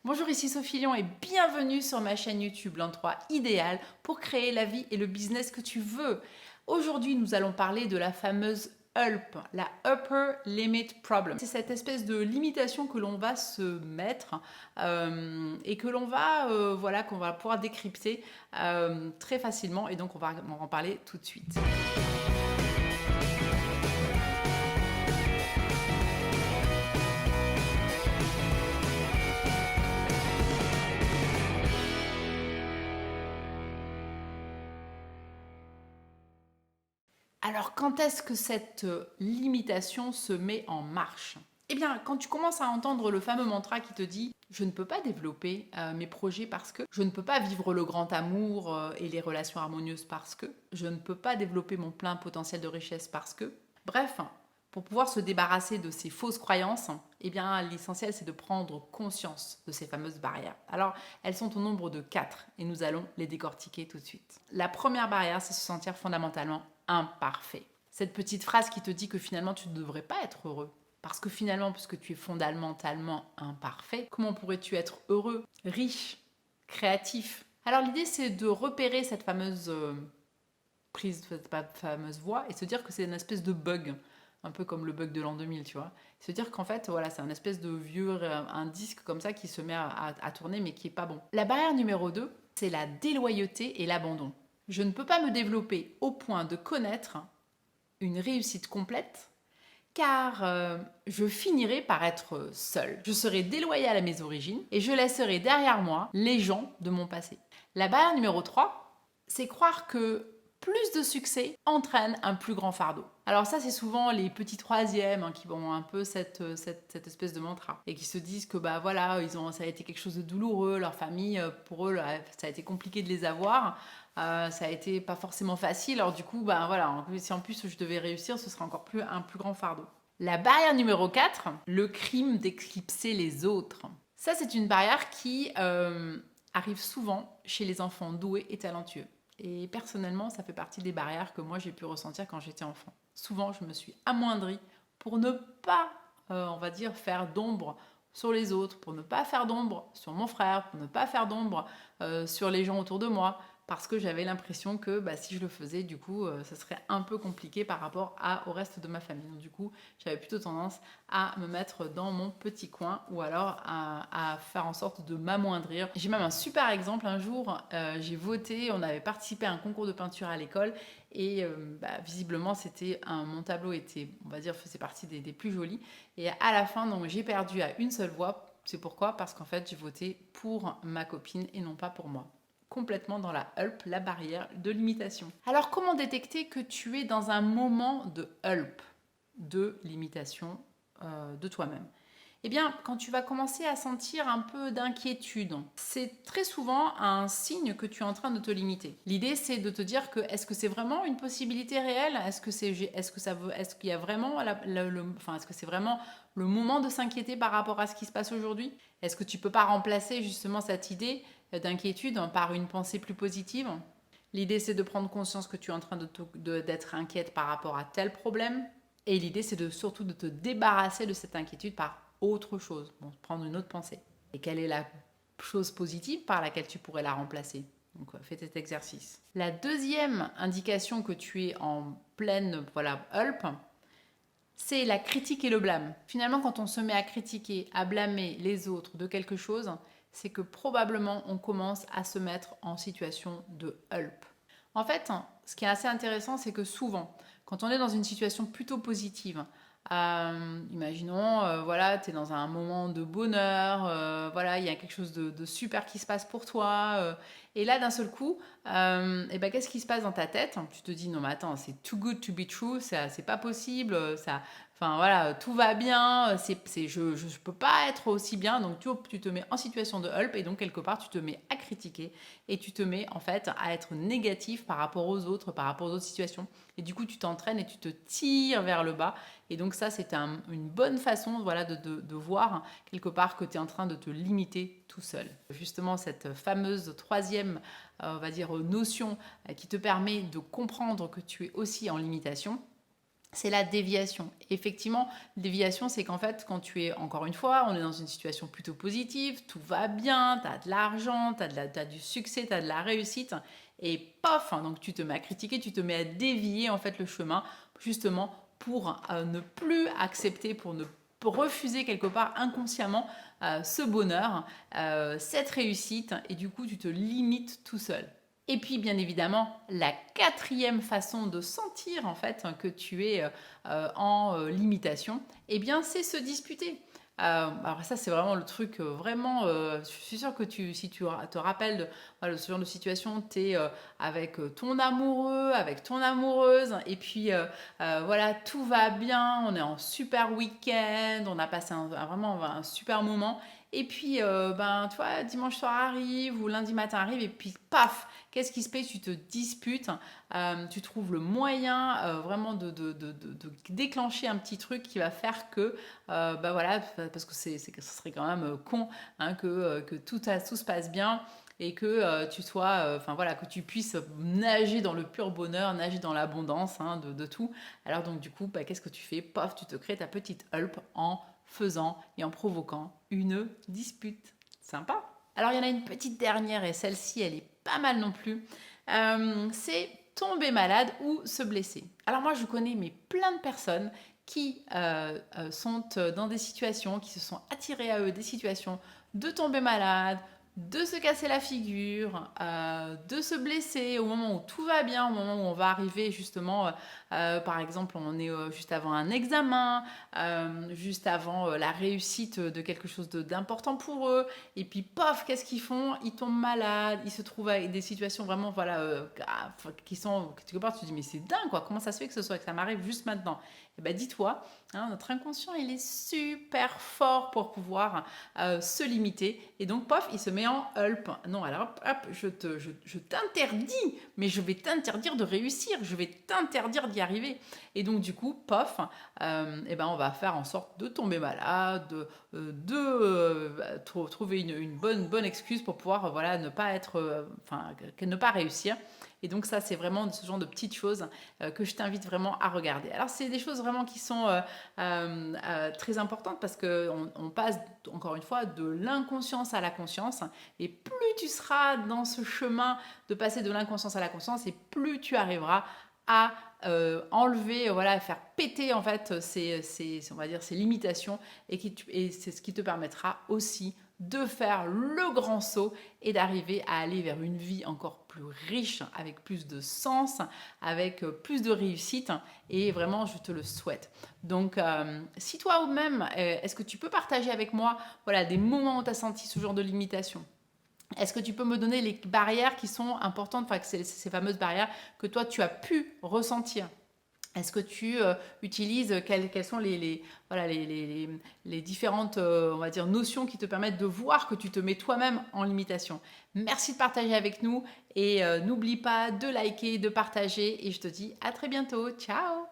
Bonjour, ici Sophie Lion et bienvenue sur ma chaîne YouTube L'Endroit idéal pour créer la vie et le business que tu veux. Aujourd'hui, nous allons parler de la fameuse ULP, la Upper Limit Problem. C'est cette espèce de limitation que l'on va se mettre et que l'on va, qu'on va pouvoir décrypter très facilement. Et donc, on va en parler tout de suite. Alors, quand est-ce que cette limitation se met en marche? Eh bien, quand tu commences à entendre le fameux mantra qui te dit « Je ne peux pas développer mes projets parce que je ne peux pas vivre le grand amour et les relations harmonieuses parce que je ne peux pas développer mon plein potentiel de richesse parce que… » Bref, pour pouvoir se débarrasser de ces fausses croyances, eh bien, l'essentiel, c'est de prendre conscience de ces fameuses barrières. Alors, elles sont au nombre de 4 et nous allons les décortiquer tout de suite. La première barrière, c'est se sentir fondamentalement imparfait. Cette petite phrase qui te dit que finalement, tu ne devrais pas être heureux. Parce que finalement, puisque tu es fondamentalement imparfait, comment pourrais-tu être heureux, riche, créatif? Alors, l'idée, c'est de repérer cette fameuse cette fameuse voix et se dire que c'est une espèce de bug. Un peu comme le bug de l'an 2000, tu vois. Se dire qu'en fait, voilà, c'est un espèce de vieux, un disque comme ça qui se met à tourner, mais qui est pas bon. La barrière numéro 2, c'est la déloyauté et l'abandon. Je ne peux pas me développer au point de connaître une réussite complète, car je finirai par être seule. Je serai déloyale à mes origines et je laisserai derrière moi les gens de mon passé. La barrière numéro 3, c'est croire que plus de succès entraîne un plus grand fardeau. Alors ça, c'est souvent les petits troisièmes qui ont un peu cette espèce de mantra et qui se disent que bah voilà, ça a été quelque chose de douloureux, leur famille, pour eux, ça a été compliqué de les avoir. Ça a été pas forcément facile, alors du coup, bah voilà, si en plus je devais réussir, ce serait encore un plus grand fardeau. La barrière numéro 4, le crime d'éclipser les autres. Ça, c'est une barrière qui arrive souvent chez les enfants doués et talentueux. Et personnellement, ça fait partie des barrières que moi j'ai pu ressentir quand j'étais enfant. Souvent, je me suis amoindrie pour ne pas, on va dire, faire d'ombre sur les autres, pour ne pas faire d'ombre sur mon frère, pour ne pas faire d'ombre sur les gens autour de moi, parce que j'avais l'impression que si je le faisais, du coup, ça serait un peu compliqué par rapport au reste de ma famille. Donc, du coup, j'avais plutôt tendance à me mettre dans mon petit coin ou alors à faire en sorte de m'amoindrir. J'ai même un super exemple. Un jour, j'ai voté, on avait participé à un concours de peinture à l'école et visiblement, mon tableau était, on va dire, faisait partie des plus jolis. Et à la fin, donc, j'ai perdu à une seule voix. C'est pourquoi? Parce qu'en fait, j'ai voté pour ma copine et non pas pour moi. Complètement dans la HULP, la barrière de limitation. Alors, comment détecter que tu es dans un moment de HULP, de limitation de toi-même? Eh bien, quand tu vas commencer à sentir un peu d'inquiétude, c'est très souvent un signe que tu es en train de te limiter. L'idée, c'est de te dire que est-ce que c'est vraiment une possibilité réelle? Est-ce qu'il y a vraiment est-ce que c'est vraiment le moment de s'inquiéter par rapport à ce qui se passe aujourd'hui? Est-ce que tu peux pas remplacer justement cette idée d'inquiétude par une pensée plus positive? L'idée, c'est de prendre conscience que tu es en train d'être inquiète par rapport à tel problème. Et l'idée, c'est surtout de te débarrasser de cette inquiétude par autre chose, prendre une autre pensée. Et quelle est la chose positive par laquelle tu pourrais la remplacer? Donc, fais cet exercice. La deuxième indication que tu es en pleine HULP, c'est la critique et le blâme. Finalement, quand on se met à critiquer, à blâmer les autres de quelque chose, c'est que probablement on commence à se mettre en situation de HULP. En fait, ce qui est assez intéressant, c'est que souvent, quand on est dans une situation plutôt positive, imaginons, tu es dans un moment de bonheur, il y a quelque chose de super qui se passe pour toi, et là, d'un seul coup, qu'est-ce qui se passe dans ta tête? Tu te dis, non mais attends, c'est too good to be true, c'est pas possible, tout va bien, je peux pas être aussi bien, donc tu te mets en situation de HULP, et donc quelque part, tu te mets à critiquer, et tu te mets en fait à être négatif par rapport aux autres, par rapport aux autres situations, et du coup, tu t'entraînes et tu te tires vers le bas. Et donc ça, c'est une bonne façon de voir quelque part que tu es en train de te limiter tout seul. Justement, cette fameuse troisième, notion qui te permet de comprendre que tu es aussi en limitation, c'est la déviation. Effectivement, déviation, c'est qu'en fait, quand tu es, encore une fois, on est dans une situation plutôt positive, tout va bien, tu as de l'argent, t'as du succès, tu as de la réussite, et pof, hein, donc tu te mets à critiquer, tu te mets à dévier en fait le chemin, justement pour ne plus accepter, pour refuser quelque part inconsciemment ce bonheur, cette réussite, et du coup tu te limites tout seul. Et puis, bien évidemment, la quatrième façon de sentir en fait que tu es en limitation, eh bien, c'est se disputer. Alors ça, c'est vraiment le truc vraiment. Je suis sûre que si tu te rappelles de voilà, ce genre de situation, tu es avec ton amoureux, avec ton amoureuse, et puis voilà, tout va bien, on est en super week-end, on a passé vraiment un super moment. Et puis, ben, tu vois, dimanche soir arrive ou lundi matin arrive, et puis paf, qu'est-ce qui se passe? Tu te disputes, tu trouves le moyen vraiment de déclencher un petit truc qui va faire que, bah voilà, parce que ce serait quand même con hein, que tout se passe bien et que tu sois, enfin voilà, que tu puisses nager dans le pur bonheur, nager dans l'abondance hein, de tout. Alors donc du coup, bah, qu'est-ce que tu fais? Paf, tu te crées ta petite hulp en faisant et en provoquant une dispute. Sympa. Alors il y en a une petite dernière et celle-ci elle est pas mal non plus. C'est tomber malade ou se blesser. Alors moi je connais mais plein de personnes qui sont dans des situations, qui se sont attirées à eux des situations de tomber malade, de se casser la figure, de se blesser au moment où tout va bien, au moment où on va arriver justement, par exemple, on est juste avant un examen, juste avant la réussite de quelque chose d'important pour eux, et puis pof, qu'est-ce qu'ils font? Ils tombent malades, ils se trouvent avec des situations vraiment, voilà, qui sont, quelque part, tu te dis, mais c'est dingue, quoi, comment ça se fait que ça m'arrive juste maintenant? Et ben dis-toi, hein, notre inconscient, il est super fort pour pouvoir se limiter. Et donc, pof, il se met en hulp. Non, alors, hop, je t'interdis, mais je vais t'interdire de réussir. Je vais t'interdire d'y arriver. Et donc, du coup, pof, eh ben, on va faire en sorte de tomber malade, trouver une bonne excuse pour pouvoir voilà, ne pas être, ne pas réussir. Et donc ça, c'est vraiment ce genre de petites choses que je t'invite vraiment à regarder. Alors, c'est des choses vraiment qui sont très importantes parce qu'on passe, encore une fois, de l'inconscience à la conscience. Et plus tu seras dans ce chemin de passer de l'inconscience à la conscience, et plus tu arriveras à enlever, voilà, à faire péter en fait on va dire, ces limitations et c'est ce qui te permettra aussi de faire le grand saut et d'arriver à aller vers une vie encore plus riche, avec plus de sens, avec plus de réussite. Et vraiment, je te le souhaite. Donc, si toi-même, est-ce que tu peux partager avec moi voilà, des moments où tu as senti ce genre de limitation? Est-ce que tu peux me donner les barrières qui sont importantes, enfin, ces fameuses barrières que toi, tu as pu ressentir? Est-ce que tu utilises quelles sont voilà, les différentes on va dire, notions qui te permettent de voir que tu te mets toi-même en limitation? Merci de partager avec nous et n'oublie pas de liker, de partager et je te dis à très bientôt. Ciao!